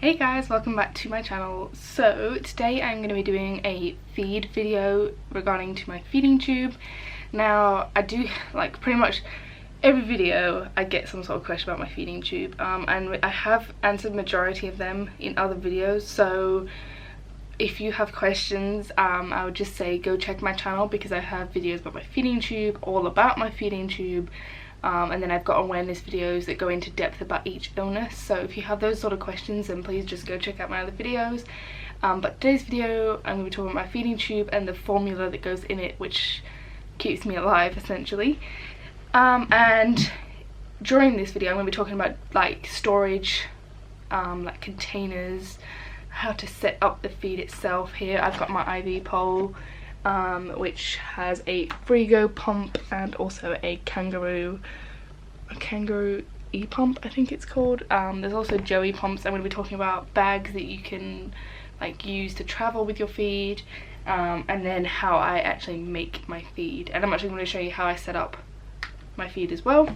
Hey guys, welcome back to my channel. So today I'm going to be doing a feed video regarding to my feeding tube. Now I do like pretty much every video I get some sort of question about my feeding tube, and I have answered majority of them in other videos, so if you have questions, I would just say go check my channel because I have videos about my feeding tube, all about my feeding tube. And then I've got awareness videos that go into depth about each illness, so if you have those sort of questions then please just go check out my other videos. But today's video I'm going to be talking about my feeding tube and the formula that goes in it, which keeps me alive essentially. And during this video I'm going to be talking about like storage, like containers, how to set up the feed itself. Here I've got my IV pole, which has a Frigo pump and also a kangaroo e-pump, I think it's called. There's also Joey pumps. I'm going to be talking about bags that you can like use to travel with your feed, and then how I actually make my feed, and I'm actually going to show you how I set up my feed as well,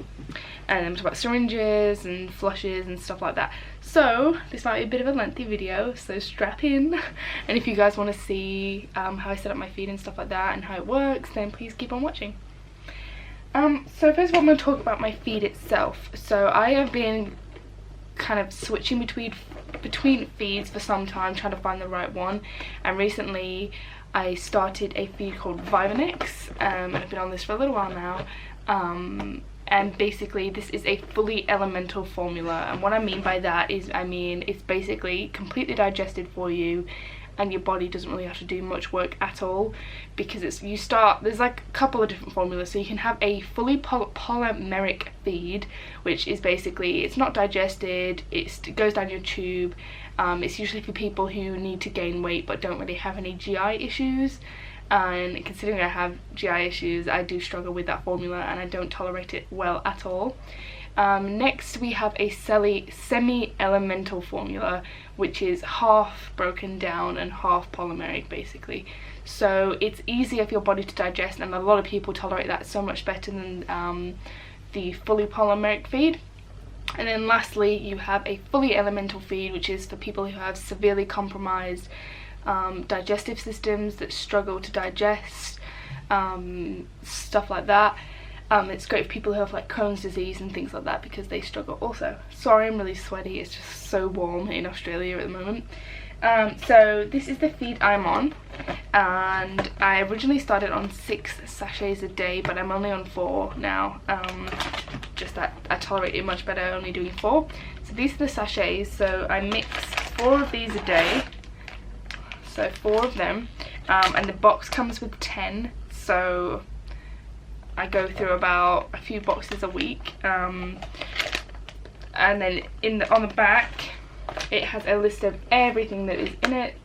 and then talk about syringes and flushes and stuff like that. So this might be a bit of a lengthy video, so strap in, and if you guys want to see how I set up my feed and stuff like that and how it works, then please keep on watching. So first of all I'm going to talk about my feed itself. So I have been kind of switching between feeds for some time, trying to find the right one, and recently I started a feed called Vivanex, and I've been on this for a little while now. And basically this is a fully elemental formula, and what I mean by that is it's basically completely digested for you and your body doesn't really have to do much work at all, because there's like a couple of different formulas. So you can have a fully polymeric feed, which is basically it's not digested, it goes down your tube. It's usually for people who need to gain weight but don't really have any GI issues. And considering I have GI issues, I do struggle with that formula and I don't tolerate it well at all. Next we have a semi-elemental formula, which is half broken down and half polymeric basically. So it's easier for your body to digest, and a lot of people tolerate that so much better than the fully polymeric feed. And then lastly you have a fully elemental feed, which is for people who have severely compromised digestive systems that struggle to digest, stuff like that. It's great for people who have like Crohn's disease and things like that because they struggle also. Sorry, I'm really sweaty, it's just so warm in Australia at the moment. So this is the feed I'm on, and I originally started on 6 sachets a day, but I'm only on 4 now. Just that I tolerate it much better only doing 4. So these are the sachets, so I mix 4 of these a day. So 4 of them, and the box comes with 10, so I go through about a few boxes a week. And then on the back it has a list of everything that is in it.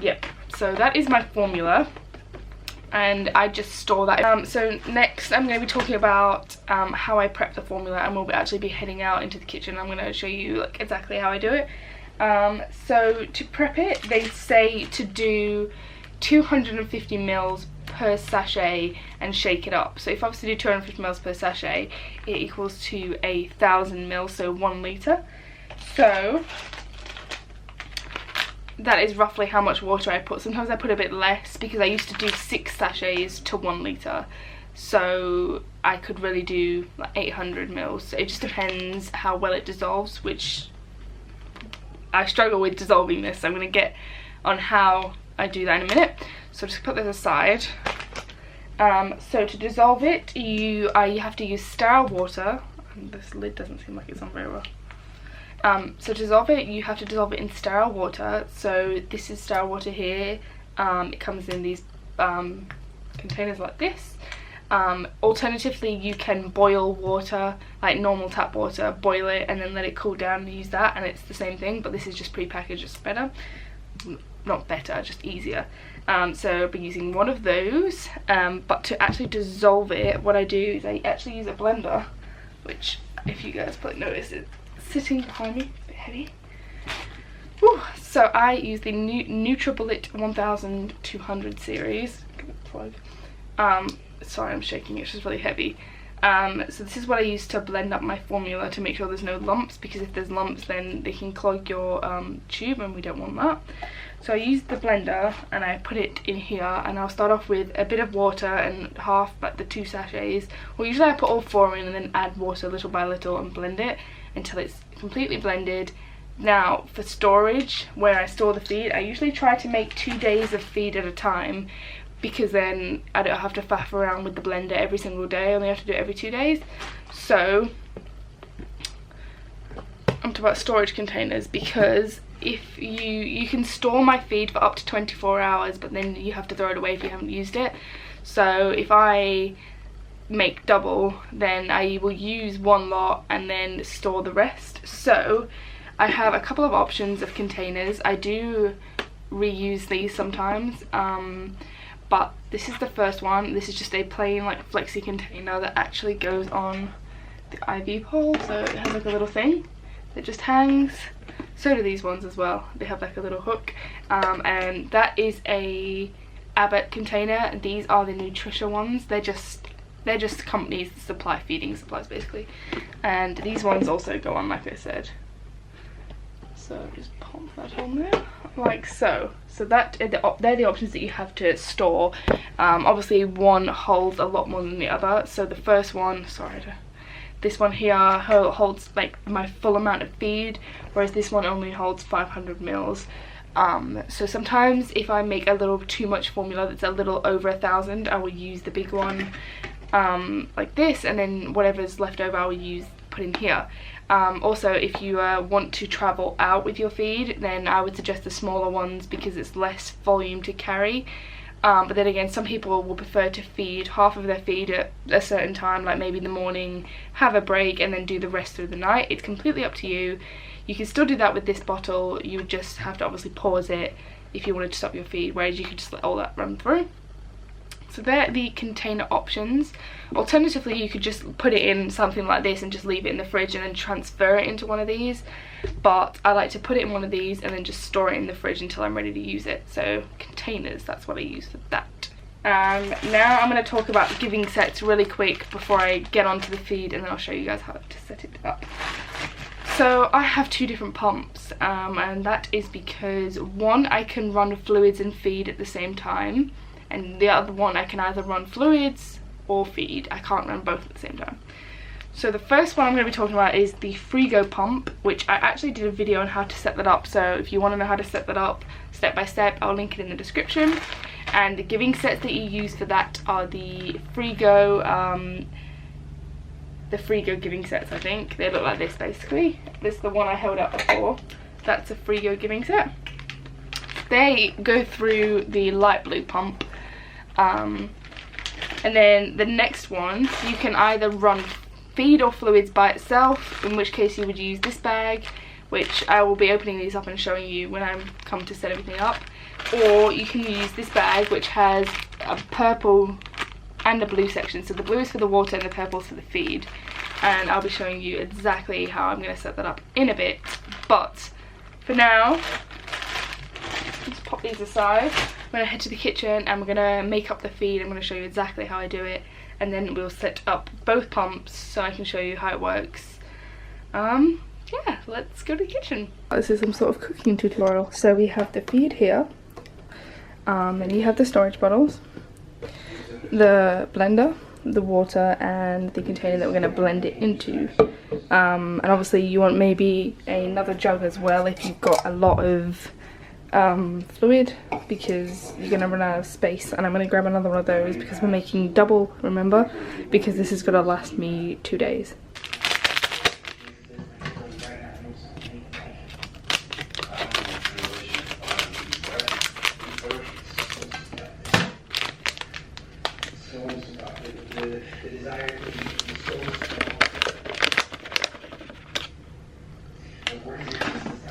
Yep, so that is my formula, and I just store that. So next I'm going to be talking about how I prep the formula, and we'll actually be heading out into the kitchen. I'm going to show you like exactly how I do it. So to prep it, they say to do 250 mils per sachet and shake it up. So if I was to do 250 mils per sachet, it equals to 1,000 mils, so 1 litre. So that is roughly how much water I put. Sometimes I put a bit less because I used to do 6 sachets to 1 litre. So I could really do like 800 mils. So it just depends how well it dissolves, which I struggle with dissolving this, so I'm going to get on how I do that in a minute. So just put this aside. So to dissolve it, you have to use sterile water. This lid doesn't seem like it's on very well. So to dissolve it, you have to dissolve it in sterile water. So this is sterile water here. It comes in these containers like this. Alternatively, you can boil water, like normal tap water, boil it and then let it cool down and use that, and it's the same thing, but this is just pre-packaged, just better. Not better, just easier. So I'll be using one of those, but to actually dissolve it, what I do is I actually use a blender, which if you guys probably notice, it's sitting behind me, a bit heavy. Whew. So I use the NutriBullet 1200 series. Give it a plug. Sorry, I'm shaking, it's just really heavy. So this is what I use to blend up my formula to make sure there's no lumps, because if there's lumps then they can clog your tube and we don't want that. So I use the blender and I put it in here, and I'll start off with a bit of water and half, like the 2 sachets. Well, usually I put all 4 in and then add water little by little and blend it until it's completely blended. Now for storage, where I store the feed, I usually try to make 2 days of feed at a time, because then I don't have to faff around with the blender every single day. I only have to do it every 2 days. So I'm talking about storage containers, because if you can store my feed for up to 24 hours, but then you have to throw it away if you haven't used it. So if I make double, then I will use 1 lot and then store the rest. So I have a couple of options of containers. I do reuse these sometimes, but this is the first one. This is just a plain like flexi container that actually goes on the IV pole, so it has like a little thing that just hangs. So do these ones as well. They have like a little hook, and that is a Abbott container. These are the Nutritia ones. They're just companies that supply feeding supplies basically, and these ones also go on like I said. So just pop that on there like so. So that they're the options that you have to store. Obviously one holds a lot more than the other. So the first one, this one here holds like my full amount of feed, whereas this one only holds 500 mils. So sometimes if I make a little too much formula that's a little over 1,000, I will use the big one like this, and then whatever's left over I will put in here. Also, if you want to travel out with your feed, then I would suggest the smaller ones because it's less volume to carry. But then again, some people will prefer to feed half of their feed at a certain time, like maybe in the morning, have a break, and then do the rest through the night. It's completely up to you. You can still do that with this bottle. You would just have to obviously pause it if you wanted to stop your feed, whereas you could just let all that run through. So they're the container options. Alternatively, you could just put it in something like this and just leave it in the fridge and then transfer it into one of these. But I like to put it in one of these and then just store it in the fridge until I'm ready to use it. So containers, that's what I use for that. Now I'm going to talk about giving sets really quick before I get onto the feed, and then I'll show you guys how to set it up. So I have 2 different pumps, and that is because one, I can run fluids and feed at the same time, and the other one I can either run fluids or feed. I can't run both at the same time. So the first one I'm going to be talking about is the Frigo pump, which I actually did a video on how to set that up. So if you want to know how to set that up step by step, I'll link it in the description. And the giving sets that you use for that are the Frigo giving sets, I think. They look like this basically. This is the one I held up before. That's a Frigo giving set. They go through the light blue pump. And then the next one, you can either run feed or fluids by itself, in which case you would use this bag, which I will be opening these up and showing you when I come to set everything up. Or you can use this bag, which has a purple and a blue section. So the blue is for the water and the purple is for the feed. And I'll be showing you exactly how I'm going to set that up in a bit. But for now, let's pop these aside. I'm going to head to the kitchen and we're going to make up the feed. I'm going to show you exactly how I do it, and then we'll set up both pumps so I can show you how it works. Yeah, let's go to the kitchen. This is some sort of cooking tutorial. So we have the feed here, and you have the storage bottles, the blender, the water, and the container that we're going to blend it into. And obviously you want maybe another jug as well if you've got a lot of fluid, because you're going to run out of space. And I'm going to grab another one of those because we're making double, remember, because this is going to last me 2 days.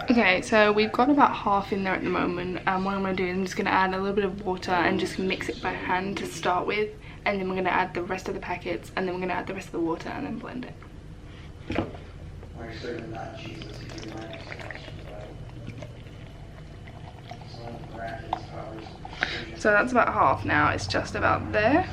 Okay, so we've got about half in there at the moment, and what I'm going to do is I'm just going to add a little bit of water and just mix it by hand to start with, and then we're going to add the rest of the packets, and then we're going to add the rest of the water and then blend it. So that's about half now, it's just about there.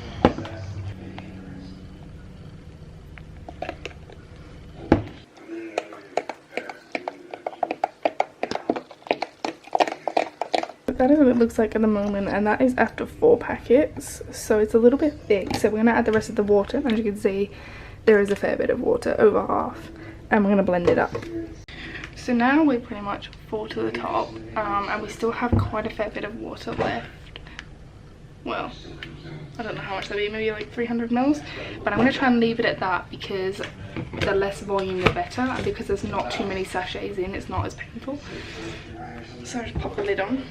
that is what it looks like at the moment, and that is after 4 packets, so it's a little bit thick. So we're going to add the rest of the water, and as you can see there is a fair bit of water, over half, and we're going to blend it up. So now we're pretty much full to the top, and we still have quite a fair bit of water left. Well, I don't know how much that'll be, maybe like 300 mils, but I'm going to try and leave it at that because the less volume the better, and because there's not too many sachets in, it's not as painful. So I just pop the lid on.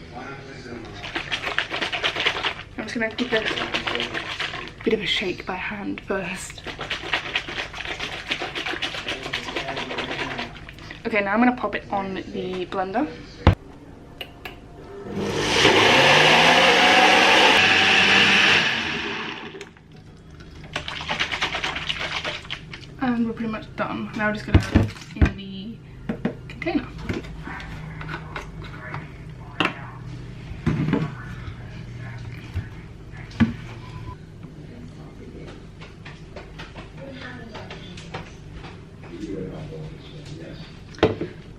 I'm just going to give it a bit of a shake by hand first. Okay, now I'm going to pop it on the blender. And we're pretty much done. Now we're just going to put it in the container.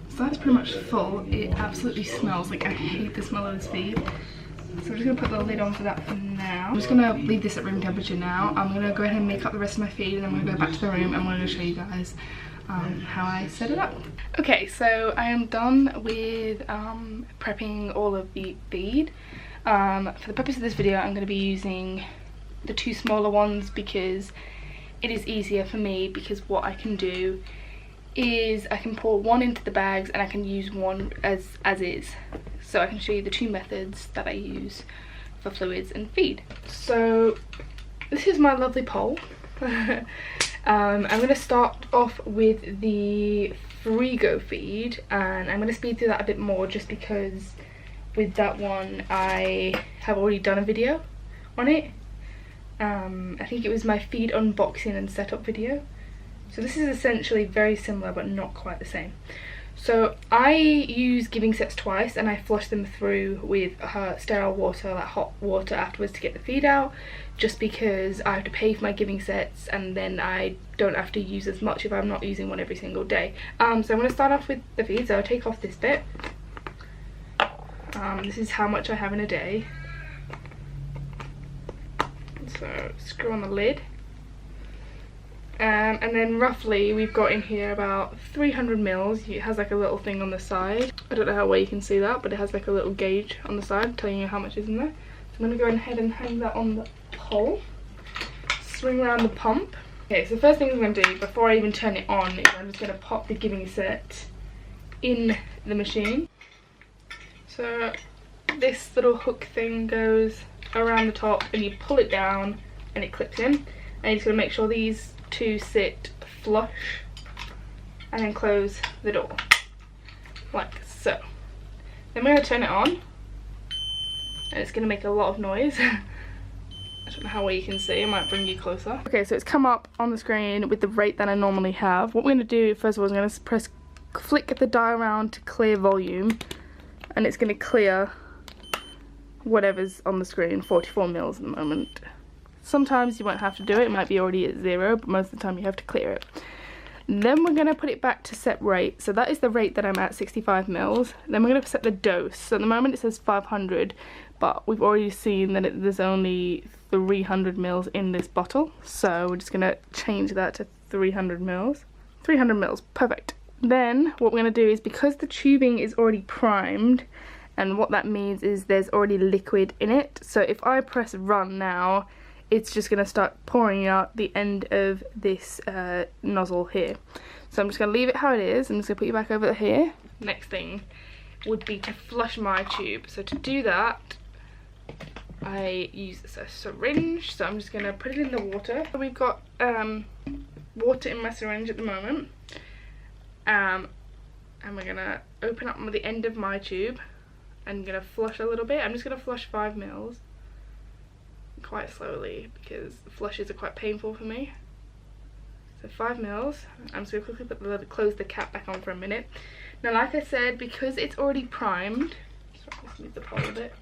So that's pretty much full. It absolutely smells like, I hate the smell of this feed. So I'm just going to put the lid on for that for now. I'm just going to leave this at room temperature now. I'm going to go ahead and make up the rest of my feed, and then I'm going to go back to the room and I'm going to show you guys how I set it up. Okay, so I am done with prepping all of the feed. For the purpose of this video, I'm going to be using the 2 smaller ones because it is easier for me, because what I can do is I can pour one into the bags and I can use one as is. So I can show you the 2 methods that I use for fluids and feed. So this is my lovely pole. I'm going to start off with the Frigo feed, and I'm going to speed through that a bit more just because with that one I have already done a video on it. I think it was my feed unboxing and setup video. So this is essentially very similar but not quite the same. So I use giving sets twice, and I flush them through with sterile water, like hot water afterwards to get the feed out, just because I have to pay for my giving sets and then I don't have to use as much if I'm not using one every single day. So I'm going to start off with the feed, so I'll take off this bit. This is how much I have in a day. So screw on the lid. And then roughly we've got in here about 300 mils. It has like a little thing on the side. I don't know how well you can see that, but it has like a little gauge on the side telling you how much is in there. So I'm going to go ahead and hang that on the pole. Swing around the pump. Okay, so the first thing I'm going to do before I even turn it on is I'm just going to pop the giving set in the machine. So this little hook thing goes around the top and you pull it down and it clips in. And you're just going to make sure these 2 sit flush and then close the door like so. Then we're going to turn it on and it's going to make a lot of noise. I don't know how well you can see, I might bring you closer. Okay, so it's come up on the screen with the rate that I normally have. What we're going to do first of all is I'm going to flick the dial around to clear volume, and it's going to clear whatever's on the screen, 44 mils at the moment. Sometimes you won't have to do it might be already at 0, but most of the time you have to clear it. Then we're going to put it back to set rate, so that is the rate that I'm at, 65 mils. Then we're going to set the dose. So at the moment it says 500, but we've already seen that there's only 300 mils in this bottle, so we're just going to change that to 300 mils. 300 mils, perfect. Then what we're going to do is, because the tubing is already primed, and what that means is there's already liquid in it, so if I press run now, it's just going to start pouring out the end of this nozzle here. So I'm just going to leave it how it is. I'm just going to put you back over here. Next thing would be to flush my tube. So to do that, I use a syringe. So I'm just going to put it in the water. So we've got water in my syringe at the moment. And we're going to open up the end of my tube. I'm going to flush a little bit. I'm just going to flush 5 mils. Quite slowly because flushes are quite painful for me. So 5 mils. I'm just going to quickly close the cap back on for a minute. Now, like I said, because it's already primed, sorry, let's move the pole a bit,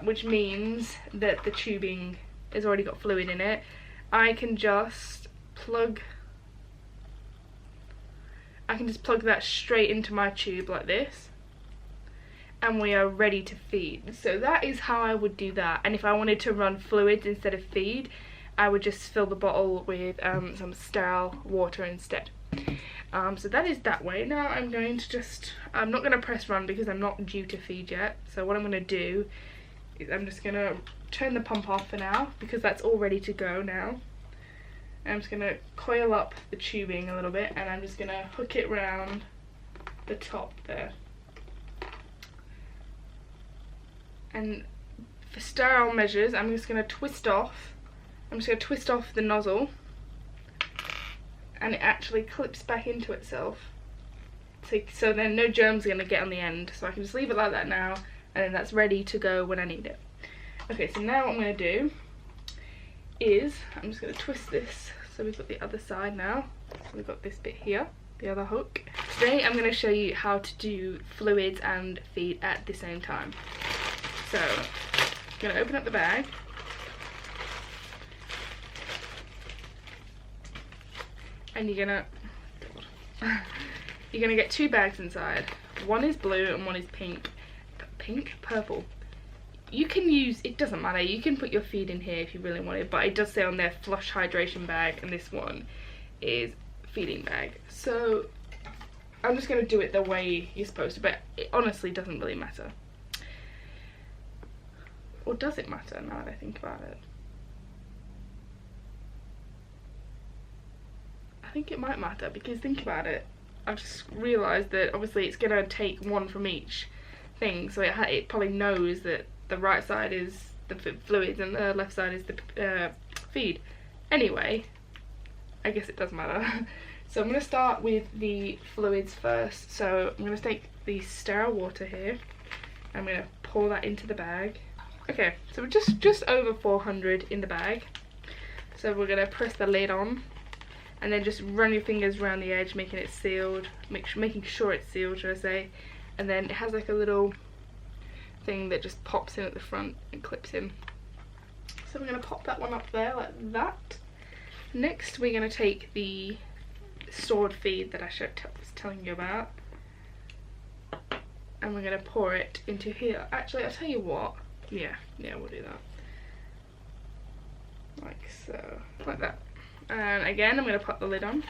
which means that the tubing has already got fluid in it, I can just plug that straight into my tube like this. and we are ready to feed. So that is how I would do that. And if I wanted to run fluids instead of feed, I would just fill the bottle with some sterile water instead. So that is that way. Now I'm going to I'm not going to press run because I'm not due to feed yet. So what I'm going to do is I'm just going to turn the pump off for now because that's all ready to go now. I'm just going to coil up the tubing a little bit and I'm just going to hook it round the top there. And for sterile measures, I'm just going to twist off the nozzle, and it actually clips back into itself. So then no germs are going to get on the end. So I can just leave it like that now, and then that's ready to go when I need it. Okay, so now what I'm going to do is I'm just going to twist this. So we've got the other side now. So we've got this bit here, the other hook. Today I'm going to show you how to do fluids and feed at the same time. So I'm going to open up the bag. And you're gonna get 2 bags inside. One is blue and one is pink. Purple. You can use, it doesn't matter, you can put your feed in here if you really wanted, but it does say on there flush hydration bag, and this one is feeding bag. So I'm just gonna do it the way you're supposed to, but it honestly doesn't really matter. Or does it matter now that I think about it? I think it might matter, because think about it, I've just realised that obviously it's going to take one from each thing, so it probably knows that the right side is the fluids and the left side is the feed. Anyway, I guess it does matter. So I'm going to start with the fluids first. So I'm going to take the sterile water here, I'm going to pour that into the bag. Okay, so we're just over 400 in the bag. So we're going to press the lid on, and then just run your fingers around the edge, making it sealed, making sure it's sealed, should I say. And then it has like a little thing that just pops in at the front and clips in. So we're going to pop that one up there like that. Next we're going to take the stored feed that I was telling you about, and we're going to pour it into here. Actually, I'll tell you what, yeah, we'll do that. Like so, like that. And again, I'm going to pop the lid on.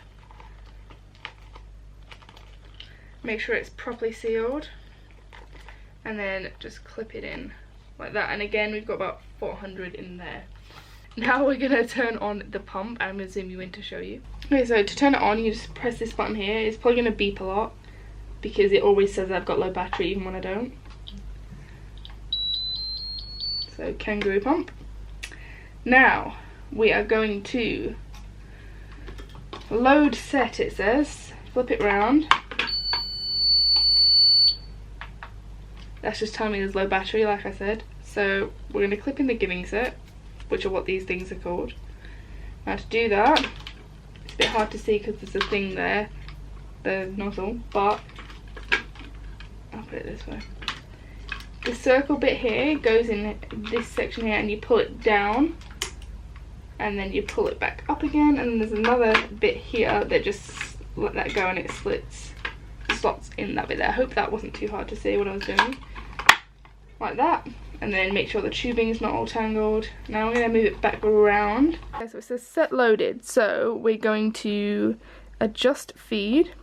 Make sure it's properly sealed. And then just clip it in like that. And again, we've got about 400 in there. Now we're going to turn on the pump. I'm going to zoom you in to show you. Okay, so to turn it on, you just press this button here. It's probably going to beep a lot because it always says I've got low battery even when I don't. So, kangaroo pump. Now, we are going to load set, it says. Flip it round. That's just telling me there's low battery, like I said. So we're going to clip in the giving set, which are what these things are called. Now to do that, it's a bit hard to see because there's a thing there, the nozzle, but I'll put it this way. The circle bit here goes in this section here, and you pull it down, and then you pull it back up again, and there's another bit here that just let that go and it slots in that bit there. I hope that wasn't too hard to see what I was doing. Like that, and then make sure the tubing is not all tangled. Now we're going to move it back around. Okay, so it says set loaded, so we're going to adjust feed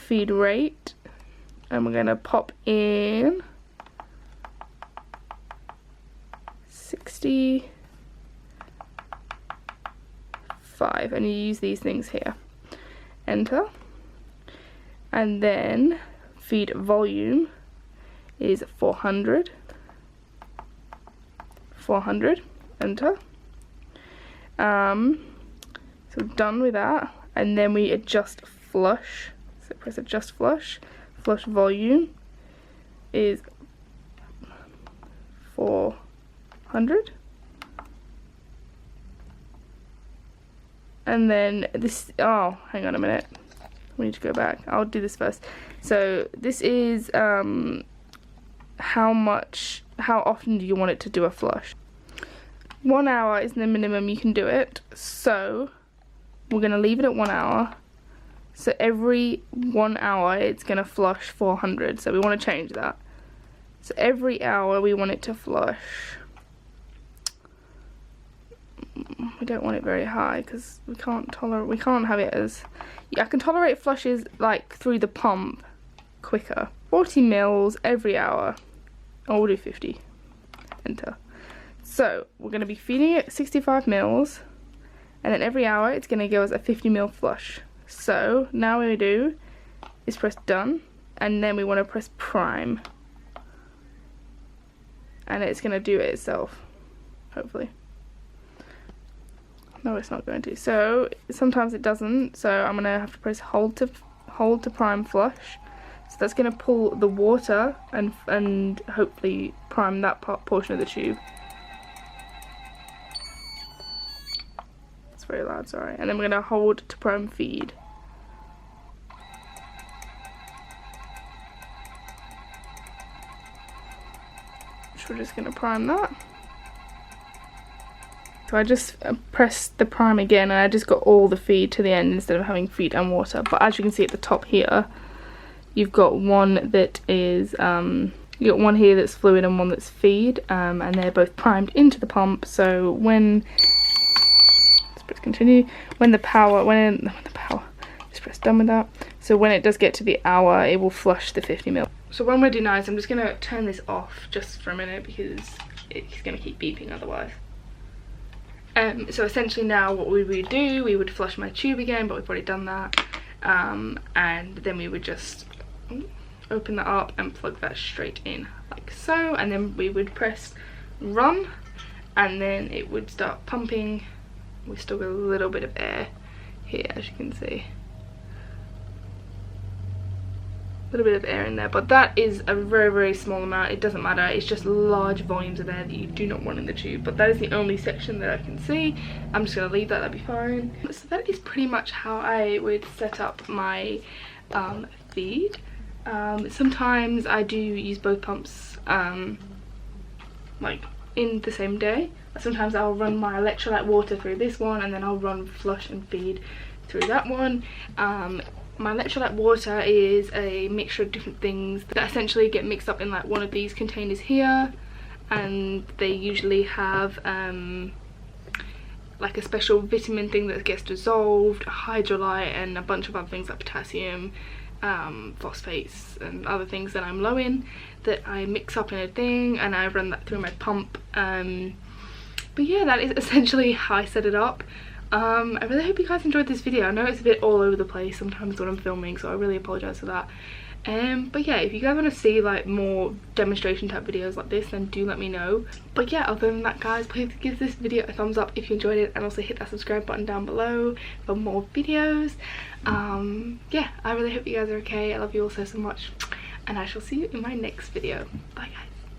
rate, and we're going to pop in 65, and you use these things here. Enter. And then feed volume is 400, enter. So we're done with that, and then we adjust flush. So press adjust flush volume is 400, and then this, oh, hang on a minute, we need to go back. I'll do this first. So this is how often do you want it to do a flush. 1 hour is the minimum you can do it, so we're going to leave it at 1 hour. So every 1 hour it's going to flush 400, so we want to change that. So every hour we want it to flush. We don't want it very high because we can't have it as, yeah, I can tolerate flushes like through the pump quicker. 40 mils every hour. Oh, we'll do 50. Enter. So we're going to be feeding it 65 mils, and then every hour it's going to give us a 50 mil flush. So now what we do is press done, and then we want to press prime, and it's going to do it itself, hopefully. No, it's not going to. So sometimes it doesn't, so I'm going to have to press hold to prime flush. So that's going to pull the water and hopefully prime that portion of the tube. It's very loud, sorry. And then we're going to hold to prime feed. So we're just going to prime that. So I just pressed the prime again, and I just got all the feed to the end instead of having feed and water. But as you can see at the top here, you've got one that is, you got one here that's fluid and one that's feed, and they're both primed into the pump. So when, let's press continue, when the power, just press done with that. So when it does get to the hour, it will flush the 50 mil. So what I'm going to do now is I'm just going to turn this off just for a minute because it's going to keep beeping otherwise. So essentially now what we would do, we would flush my tube again, but we've already done that, and then we would just open that up and plug that straight in like so, and then we would press run, and then it would start pumping. We've still got a little bit of air here, as you can see, a little bit of air in there, but that is a very small amount. It doesn't matter, it's just large volumes of air that you do not want in the tube, but that is the only section that I can see. I'm just going to leave that, that'll be fine. So that is pretty much how I would set up my feed. Sometimes I do use both pumps like in the same day. Sometimes I'll run my electrolyte water through this one, and then I'll run flush and feed through that one. My electrolyte water is a mixture of different things that essentially get mixed up in like one of these containers here, and they usually have like a special vitamin thing that gets dissolved, a hydrolyte, and a bunch of other things like potassium, phosphates and other things that I'm low in, that I mix up in a thing, and I run that through my pump. But yeah, that is essentially how I set it up. I really hope you guys enjoyed this video. I know it's a bit all over the place sometimes when I'm filming, so I really apologise for that. But yeah, if you guys want to see like more demonstration type videos like this, then do let me know. But yeah, other than that guys, please give this video a thumbs up if you enjoyed it, and also hit that subscribe button down below for more videos. Yeah, I really hope you guys are okay. I love you all so much, and I shall see you in my next video. Bye guys.